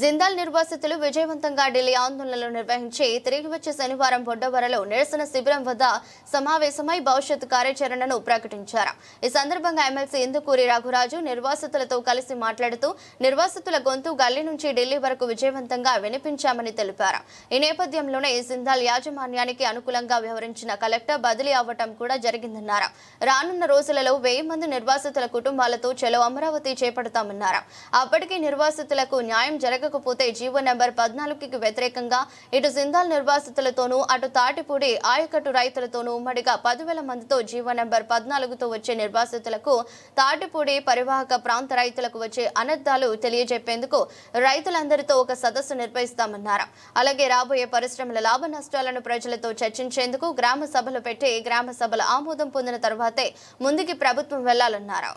జిందాల్ నిర్వాసితులు విజయవంతంగా ఢిల్లీ ఆందోళనలు నిర్వహించి తిరిగి వచ్చే శనివారం బొడ్డవరలో నిరసన శిబిరం వద్ద సమావేశమై భవిష్యత్ కార్యాచరణను ప్రకటించారు. ఈ సందర్భంగా ఎమ్మెల్సీ ఇందుకూరి రఘురాజు నిర్వాసితులతో కలిసి మాట్లాడుతూ నిర్వాసితుల గొంతు గల్లీ నుంచి ఢిల్లీ వరకు విజయవంతంగా వినిపించామని తెలిపారు. ఈ నేపథ్యంలోనే జిందాల్ యాజమాన్యానికి అనుకూలంగా వ్యవహరించిన కలెక్టర్ బదిలీ అవ్వటం కూడా జరిగిందన్నారు. రానున్న రోజులలో 1000 మంది నిర్వాసితుల కుటుంబాలతో చలో అమరావతి చేపడతామన్నారు. అప్పటికీ నిర్వాసితులకు న్యాయం జరగకపోతే జీవో నెంబర్ 14కి వ్యతిరేకంగా ఇటు జిందాల్ నిర్వాసితులతోనూ అటు తాటిపూడి ఆయకట్టు రైతులతోనూ ఉమ్మడిగా 10,000 మందితో జీవో నెంబర్ 14తో వచ్చే నిర్వాసితులకు తాటిపూడి పరివాహక ప్రాంత రైతులకు వచ్చే అనర్థాలు తెలియజెప్పేందుకు రైతులందరితో ఒక సదస్సు నిర్వహిస్తామన్నారు. అలాగే రాబోయే పరిశ్రమల లాభ నష్టాలను ప్రజలతో చర్చించేందుకు గ్రామ సభలు పెట్టి గ్రామ సభల ఆమోదం పొందిన తర్వాతే ముందుకి ప్రభుత్వం వెళ్లాలన్నారు.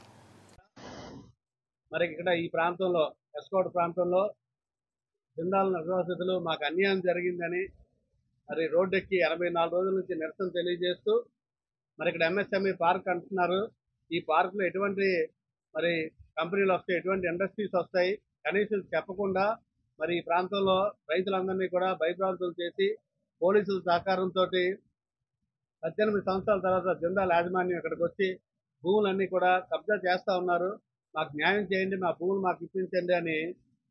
మరి ఇక్కడ ఈ ప్రాంతంలో ఎస్కోట్ ప్రాంతంలో జిందాల్ నిర్వాసితులు మాకు అన్యాయం జరిగిందని మరి రోడ్డెక్కి 84 రోజుల నుంచి నిరసన తెలియజేస్తూ మరి ఇక్కడ ఎంఎస్ఎంఈ పార్క్ అంటున్నారు. ఈ పార్కులో ఎటువంటి మరి కంపెనీలు వస్తాయి, ఎటువంటి ఇండస్ట్రీస్ వస్తాయి కనీసం చెప్పకుండా మరి ఈ ప్రాంతంలో రైతులందరినీ కూడా భయభ్రాంతులు చేసి పోలీసుల సహకారంతో 18 సంవత్సరాల తర్వాత జిందాల్ యాజమాన్యం ఇక్కడికి వచ్చి భూములన్నీ కూడా కబ్జా చేస్తూ ఉన్నారు. మాకు న్యాయం చేయండి, మా భూములు మాకు ఇప్పించండి అని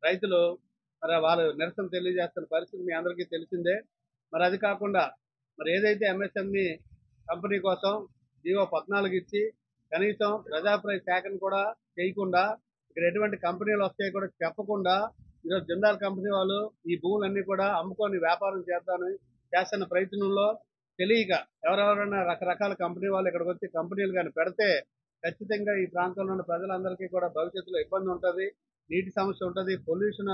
రైతులు మరి వాళ్ళు నిరసన తెలియజేస్తున్న పరిస్థితి మీ అందరికీ తెలిసిందే. మరి అది కాకుండా మరి ఏదైతే ఎంఎస్ఎంఈ కంపెనీ కోసం జీవో 14 ఇచ్చి కనీసం ప్రజాప్రయ శాఖను కూడా చేయకుండా ఇక్కడ ఎటువంటి కంపెనీలు వస్తాయో కూడా చెప్పకుండా ఈరోజు జిందాల్ కంపెనీ వాళ్ళు ఈ భూములన్నీ కూడా అమ్ముకొని వ్యాపారం చేస్తున్న ప్రయత్నంలో తెలియక ఎవరెవరైనా రకరకాల కంపెనీ వాళ్ళు ఇక్కడికి వచ్చి కంపెనీలు కానీ పెడితే ఖచ్చితంగా ఈ ప్రాంతంలో ఉన్న ప్రజలందరికీ కూడా భవిష్యత్తులో ఇబ్బంది ఉంటుంది, నీటి సమస్య ఉంటుంది, పొల్యూషన్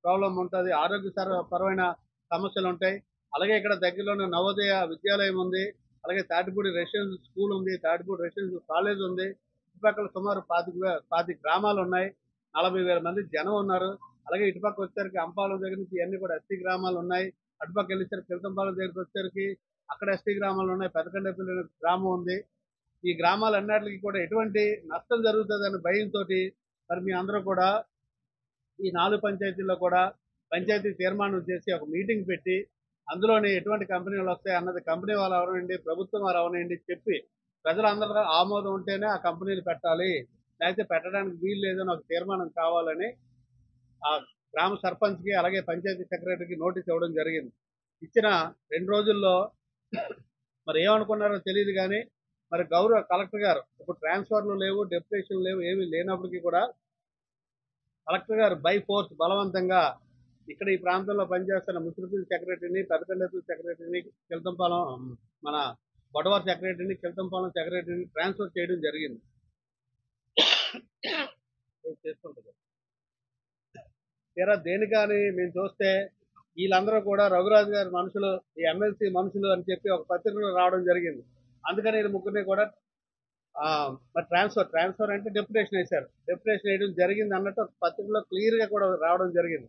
ప్రాబ్లం ఉంటుంది, ఆరోగ్యపరమైన సమస్యలు ఉంటాయి. అలాగే ఇక్కడ దగ్గరలోనే నవోదయ విద్యాలయం ఉంది, అలాగే తాటిపూడి రెసిడెన్షియల్ స్కూల్ ఉంది, తాటిపూడి రెసిడెన్షియల్ కాలేజ్ ఉంది. చుట్టుపక్కల సుమారు 25 గ్రామాలు ఉన్నాయి, 40,000 మంది జనం ఉన్నారు. అలాగే ఇటుపక్క వచ్చేసరికి అంపాలం దగ్గర నుంచి ఇవన్నీ కూడా ఎస్టీ గ్రామాలు ఉన్నాయి. అటుపక్క వెళ్ళేసరికి కిల్తంపాలెం దగ్గరికి వచ్చేసరికి అక్కడ ఎస్టీ గ్రామాలు ఉన్నాయి, పెదకండపల్లి గ్రామం ఉంది. ఈ గ్రామాలన్నిటికీ కూడా ఎటువంటి నష్టం జరుగుతుందనే భయంతో మరి మీ అందరూ కూడా ఈ 4 పంచాయతీల్లో కూడా పంచాయతీ తీర్మానం చేసి ఒక మీటింగ్ పెట్టి అందులోనే ఎటువంటి కంపెనీలు వస్తాయి అన్నది కంపెనీ వాళ్ళు అవనండి, ప్రభుత్వం వారు అవనండి చెప్పి ప్రజలందరూ ఆమోదం ఉంటేనే ఆ కంపెనీలు పెట్టాలి, లేకపోతే పెట్టడానికి వీలు లేదని ఒక తీర్మానం కావాలని ఆ గ్రామ సర్పంచ్కి అలాగే పంచాయతీ సెక్రటరీకి నోటీస్ ఇవ్వడం జరిగింది. ఇచ్చిన 2 రోజుల్లో మరి ఏమనుకున్నారో తెలియదు కానీ మరి గౌరవ కలెక్టర్ గారు ఇప్పుడు ట్రాన్స్ఫర్లు లేవు, డెప్యుటేషన్ లేవు, ఏమీ లేనప్పటికీ కూడా కలెక్టర్ గారు బై ఫోర్స్ బలవంతంగా ఇక్కడ ఈ ప్రాంతంలో పనిచేస్తున్న మున్సిపల్ సెక్రటరీని, పెదకండేపల్లి సెక్రటరీని, కిల్తంపాలెం మన బొడవర్ సెక్రటరీని, కిల్తంపాలెం సెక్రటరీని ట్రాన్స్ఫర్ చేయడం జరిగింది. తీరా దేనికని మేము చూస్తే వీళ్ళందరూ కూడా రఘురాజు గారి మనుషులు, ఈ ఎమ్మెల్సీ మనుషులు అని చెప్పి ఒక పత్రికలో రావడం జరిగింది. అందుకని వీళ్ళు ముగ్గురిని కూడా మరి ట్రాన్స్ఫర్ అంటే డెప్యుటేషన్ వేశారు. డెప్యుటేషన్ వేయడం జరిగింది అన్నట్టు ఒక పత్రికలో క్లియర్గా కూడా రావడం జరిగింది.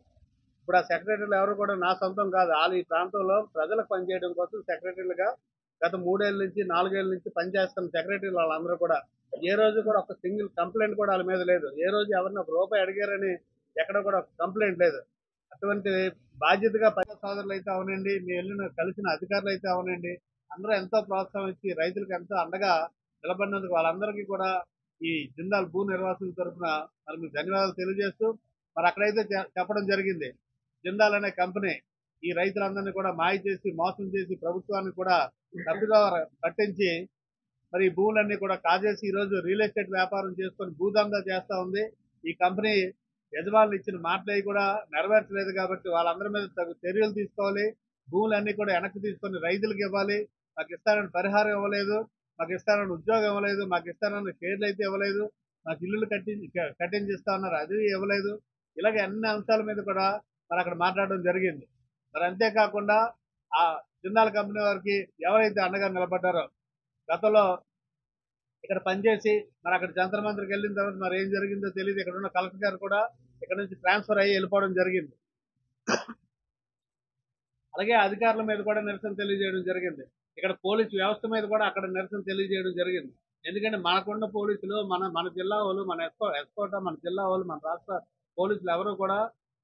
ఇప్పుడు ఆ సెక్రటరీలు ఎవరు కూడా నా సొంతం కాదు, వాళ్ళు ఈ ప్రాంతంలో ప్రజలకు పనిచేయడం కోసం సెక్రటరీలుగా గత 3 ఏళ్ళ నుంచి 4 ఏళ్ళ నుంచి పనిచేస్తున్న సెక్రటరీలు వాళ్ళందరూ కూడా ఏ రోజు కూడా ఒక సింగిల్ కంప్లైంట్ కూడా వాళ్ళ మీద లేదు. ఏ రోజు ఎవరిని ఒక రూపాయి అడిగారని ఎక్కడ కూడా కంప్లైంట్ లేదు. అటువంటి బాధ్యతగా ప్రజా సోదరులు అయితే అవనండి, మీ వెళ్ళిన కలిసిన అధికారులు అయితే అవనండి, అందరూ ఎంతో ప్రోత్సాహం ఇచ్చి రైతులకు ఎంతో అండగా నిలబడినందుకు వాళ్ళందరికీ కూడా ఈ జిందాల్ భూ నిర్వాసుల తరఫున మరి మీకు ధన్యవాదాలు తెలియజేస్తూ మరి అక్కడైతే చెప్పడం జరిగింది, జిందాల్ అనే కంపెనీ ఈ రైతులందరినీ కూడా మాయ చేసి మోసం చేసి ప్రభుత్వాన్ని కూడా తప్పుగా పట్టించి మరి ఈ భూములన్నీ కూడా కాజేసి ఈరోజు రియల్ ఎస్టేట్ వ్యాపారం చేసుకొని భూదందా చేస్తూ ఉంది. ఈ కంపెనీ యజమానులు ఇచ్చిన మాటలు కూడా నెరవేర్చలేదు కాబట్టి వాళ్ళందరి మీద తగు చర్యలు తీసుకోవాలి. భూములన్నీ కూడా వెనక్కి తీసుకొని రైతులకు ఇవ్వాలి. మాకు ఇస్తానని పరిహారం ఇవ్వలేదు, మాకు ఇస్తానని ఉద్యోగం ఇవ్వలేదు, మాకు ఇస్తానని షేర్లు అయితే ఇవ్వలేదు, మాకు ఇల్లులు కట్టించిస్తా ఉన్నారు అది ఇవ్వలేదు. ఇలాగే అన్ని అంశాల మీద కూడా మరి అక్కడ మాట్లాడడం జరిగింది. మరి అంతేకాకుండా ఆ జిందాల్ కంపెనీ వారికి ఎవరైతే అండగా నిలబడ్డారో గతంలో ఇక్కడ పనిచేసి మరి అక్కడ జంతర్ మంత్రికి వెళ్ళిన తర్వాత మరి ఏం జరిగిందో తెలియదు. ఇక్కడ ఉన్న కలెక్టర్ గారు కూడా ఇక్కడ నుంచి ట్రాన్స్ఫర్ అయ్యి వెళ్ళిపోవడం జరిగింది. అలాగే అధికారుల మీద కూడా నిరసన తెలియజేయడం జరిగింది. ఇక్కడ పోలీసు వ్యవస్థ మీద కూడా అక్కడ నిరసన తెలియజేయడం జరిగింది. ఎందుకంటే మనకున్న పోలీసులు మన జిల్లా వాళ్ళు, మన ఎస్కోట మన జిల్లా వాళ్ళు, మన రాష్ట్ర పోలీసులు ఎవరు కూడా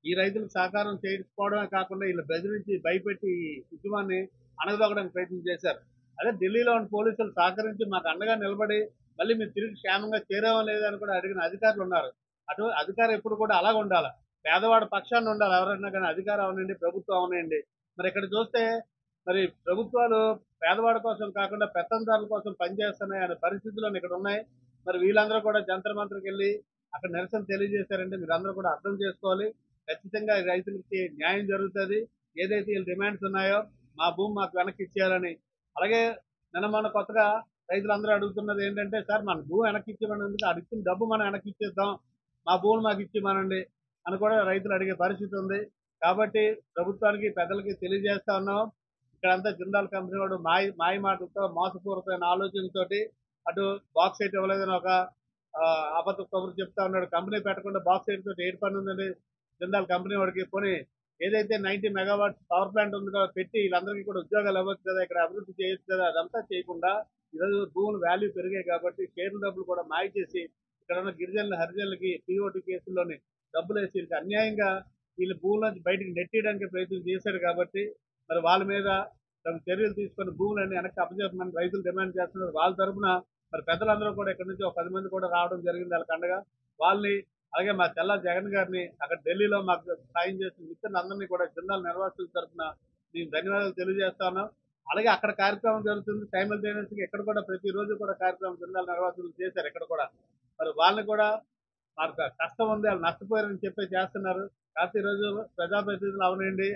ఈ రైతులకు సహకారం చేయకపోవడమే కాకుండా వీళ్ళు బెదిరించి భయపెట్టి ఈ ఉద్యమాన్ని అణగదొక్కడానికి ప్రయత్నం చేశారు. అదే ఢిల్లీలో ఉన్న పోలీసులు సహకరించి మాకు అండగా నిలబడి మళ్ళీ మీరు తిరిగి క్షేమంగా చేరావా లేదా అని కూడా అడిగిన అధికారులు ఉన్నారు. అధికారం ఎప్పుడు కూడా అలాగ ఉండాలి. పేదవాడి పక్షాన ఉండాలి ఎవరైనా కానీ, అధికారం అవనండి, ప్రభుత్వం అవనండి. మరి ఇక్కడ చూస్తే మరి ప్రభుత్వాలు పేదవాడి కోసం కాకుండా పెత్తందారుల కోసం పనిచేస్తున్నాయి అనే పరిస్థితులు ఇక్కడ ఉన్నాయి. మరి వీళ్ళందరూ కూడా జంతర్ మంతర్కి వెళ్ళి అక్కడ నిరసన తెలియజేశారంటే మీరందరూ కూడా అర్థం చేసుకోవాలి. ఖచ్చితంగా ఈ రైతులకి న్యాయం జరుగుతుంది. ఏదైతే వీళ్ళ డిమాండ్స్ ఉన్నాయో మా భూమి మాకు వెనక్కి ఇచ్చేయాలని. అలాగే నిన్న మొన్న కొత్తగా రైతులందరూ అడుగుతున్నది ఏంటంటే, సార్ మన భూమి వెనక్కి ఇచ్చేమన్నందుకు అది ఇచ్చిన డబ్బు మనం వెనక్కి ఇచ్చేద్దాం, మా భూములు మాకు ఇచ్చేమనండి అని కూడా రైతులు అడిగే పరిస్థితి ఉంది. కాబట్టి ప్రభుత్వానికి పెద్దలకి తెలియజేస్తా ఉన్నాం. ఇక్కడంతా జిందాల్ కంపెనీ వాడు మాయ మాటలతో మోసపూరితమైన ఆలోచనతోటి అటు బాక్సైట్ ఇవ్వలేదని ఒక అబద్ధ కబురు చెప్తా ఉన్నాడు. కంపెనీ పెట్టకుండా బాక్సైట్ తోటి ఏడు పని ఉందండి జిందాల్ కంపెనీ వాడికి. పోనీ ఏదైతే 90 మెగావాట్స్ పవర్ ప్లాంట్ ఉంది కదా పెట్టి వీళ్ళందరికీ కూడా ఉద్యోగాలు ఇవ్వచ్చు కదా, ఇక్కడ అభివృద్ధి చేయొచ్చు కదా, అదంతా చేయకుండా ఈరోజు భూములు వాల్యూ పెరిగాయి కాబట్టి షేర్ల డబ్బులు కూడా మాయ చేసి ఇక్కడ ఉన్న గిరిజనుల హరిజనులకి పిఓటి కేసుల్లోని డబ్బులు వేసి వీళ్ళకి అన్యాయంగా వీళ్ళు భూముల నుంచి బయటికి నెట్టేయడానికి ప్రయత్నం చేశారు. కాబట్టి మరి వాళ్ళ మీద తమ చర్యలు తీసుకొని భూములన్నీ వెనక్కి అప్పచెప్పమని రైతులు డిమాండ్ చేస్తున్నారు. వాళ్ళ తరఫున మరి పెద్దలందరూ కూడా ఇక్కడ నుంచి ఒక 10 మంది కూడా రావడం జరిగింది వాళ్ళకి అండగా. వాళ్ళని అలాగే మా తెల్ల జగన్ గారిని అక్కడ ఢిల్లీలో మాకు సాయం చేసిన మిత్రులందరినీ కూడా జిల్లాల నిర్వాసితుల తరఫున నేను ధన్యవాదాలు తెలియజేస్తా ఉన్నాం. అలాగే అక్కడ కార్యక్రమం జరుగుతుంది సైమల్టేనియస్గా. ఇక్కడ కూడా ప్రతిరోజు కూడా కార్యక్రమం జిల్లాల నిర్వాసితులు చేశారు. ఇక్కడ కూడా మరి వాళ్ళని కూడా మాకు కష్టం ఉంది, వాళ్ళు నష్టపోయారని చెప్పి చేస్తున్నారు. కాకపోతే ఈరోజు ప్రజాప్రతినిధులు అవనండి